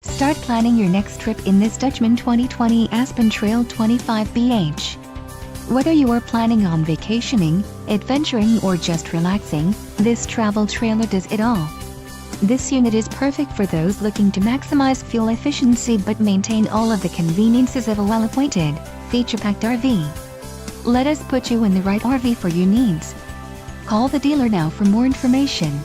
Start planning your next trip in this Dutchmen 2020 Aspen Trail 25BH. Whether you are planning on vacationing, adventuring or just relaxing, this travel trailer does it all. This unit is perfect for those looking to maximize fuel efficiency but maintain all of the conveniences of a well-appointed, feature-packed RV. Let us put you in the right RV for your needs. Call the dealer now for more information.